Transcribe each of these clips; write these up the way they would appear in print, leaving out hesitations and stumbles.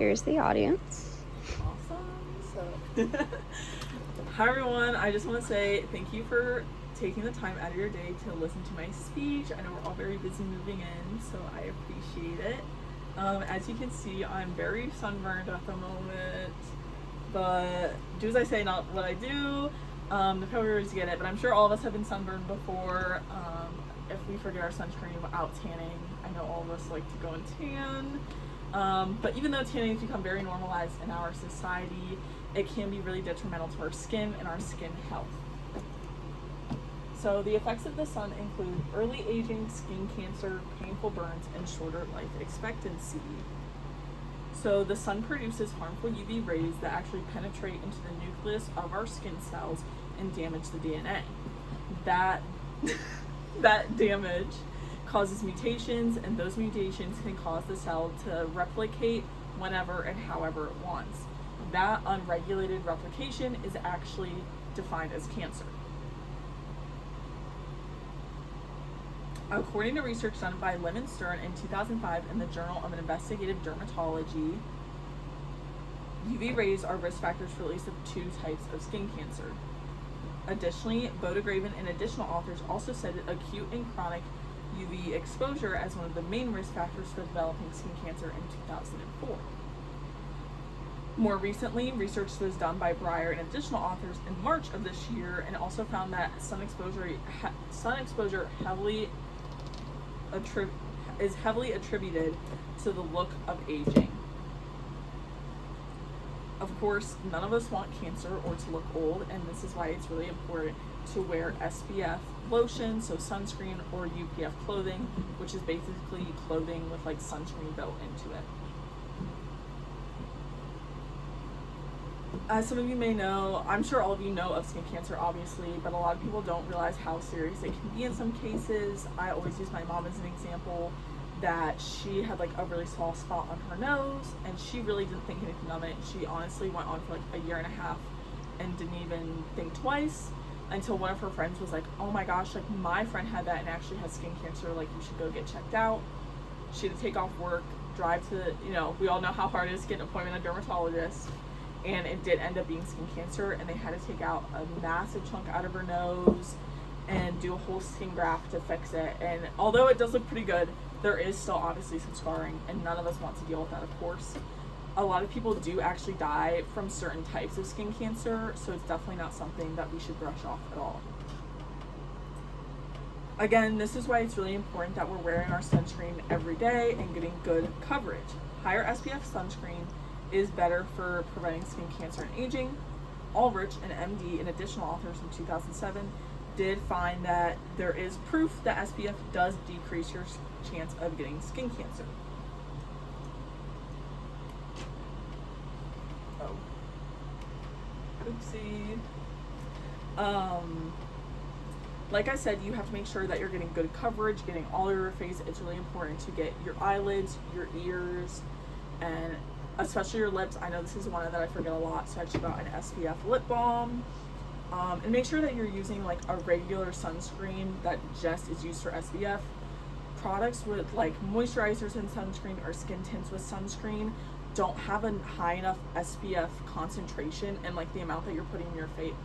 Here's the audience. Awesome. Hi everyone, I just want to say thank you for taking the time out of your day to listen to my speech. I know we're all very busy moving in, so I appreciate it. As you can see, I'm very sunburned at the moment, but do as I say, not what I do. The probably get it, but I'm sure all of us have been sunburned before. If we forget our sunscreen without tanning, I know all of us like to go and tan. But even though tanning has become very normalized in our society, it can be really detrimental to our skin and our skin health. So the effects of the sun include early aging, skin cancer, painful burns, and shorter life expectancy. So the sun produces harmful UV rays that actually penetrate into the nucleus of our skin cells and damage the DNA. That damage causes mutations, and those mutations can cause the cell to replicate whenever and however it wants. That unregulated replication is actually defined as cancer. According to research done by Lemon Stern in 2005 in the Journal of Investigative Dermatology, UV rays are risk factors for at least two types of skin cancer. Additionally, Bodegraven and additional authors also cited acute and chronic UV exposure as one of the main risk factors for developing skin cancer in 2004. More recently, research was done by Breyer and additional authors in March of this year, and also found that sun exposure is heavily attributed to the look of aging. Of course, none of us want cancer or to look old, and this is why it's really important to wear SPF lotion, so sunscreen, or UPF clothing, which is basically clothing with like sunscreen built into it. As some of you may know, I'm sure all of you know of skin cancer obviously, but a lot of people don't realize how serious it can be in some cases. I always use my mom as an example, that she had like a really small spot on her nose and she really didn't think anything of it. She honestly went on for like a year and a half and didn't even think twice until one of her friends was like, oh my gosh, like my friend had that and actually has skin cancer, like you should go get checked out. She had to take off work, drive to, we all know how hard it is to get an appointment at a dermatologist, and it did end up being skin cancer, and they had to take out a massive chunk out of her nose and do a whole skin graft to fix it. And although it does look pretty good, there is still obviously some scarring, and none of us want to deal with that, of course. A lot of people do actually die from certain types of skin cancer, so it's definitely not something that we should brush off at all. Again, this is why it's really important that we're wearing our sunscreen every day and getting good coverage. Higher SPF sunscreen is better for preventing skin cancer and aging. Ulrich, an MD and additional authors in 2007, did find that there is proof that SPF does decrease your chance of getting skin cancer. Oh. Oopsie. Like I said, you have to make sure that you're getting good coverage, getting all over your face. It's really important to get your eyelids, your ears, and especially your lips. I know this is one that I forget a lot, so I actually got an SPF lip balm. And make sure that you're using like a regular sunscreen that just is used for SPF. Products with like moisturizers and sunscreen or skin tints with sunscreen don't have a high enough SPF concentration and like the amount that you're putting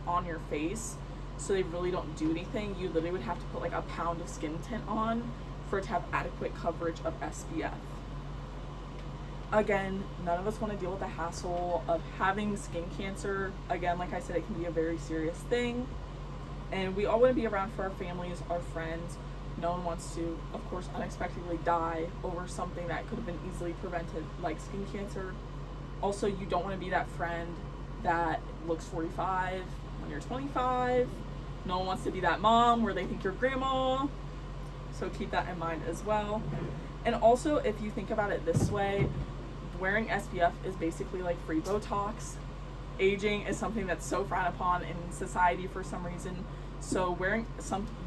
on your face, so they really don't do anything. You literally would have to put like a pound of skin tint on for it to have adequate coverage of SPF. Again, none of us want to deal with the hassle of having skin cancer. Again, like I said, it can be a very serious thing, and we all want to be around for our families, our friends. No one wants to, of course, unexpectedly die over something that could have been easily prevented, like skin cancer. Also, you don't want to be that friend that looks 45 when you're 25. No one wants to be that mom where they think you're grandma, so keep that in mind as well. And also, if you think about it this way, wearing SPF is basically like free Botox. Aging is something that's so frowned upon in society for some reason. So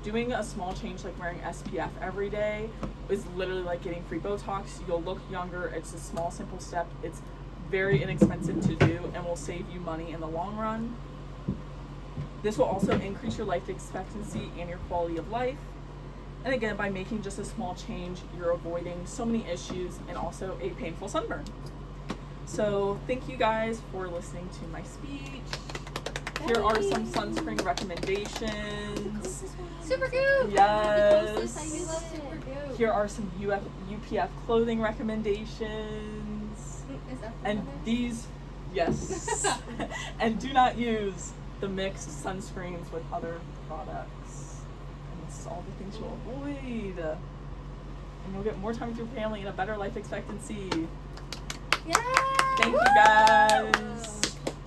doing a small change like wearing SPF every day is literally like getting free Botox. You'll look younger. It's a small, simple step. It's very inexpensive to do and will save you money in the long run. This will also increase your life expectancy and your quality of life. And again, by making just a small change, you're avoiding so many issues and also a painful sunburn. So thank you guys for listening to my speech. Here are some sunscreen recommendations. Supergoop! Yes. I do love Supergoop. Here are some UPF clothing recommendations. Is that And these, yes. And do not use the mixed sunscreens with other products. And this is all the things you'll avoid. And you'll get more time with your family and a better life expectancy. Yay! Thank you guys.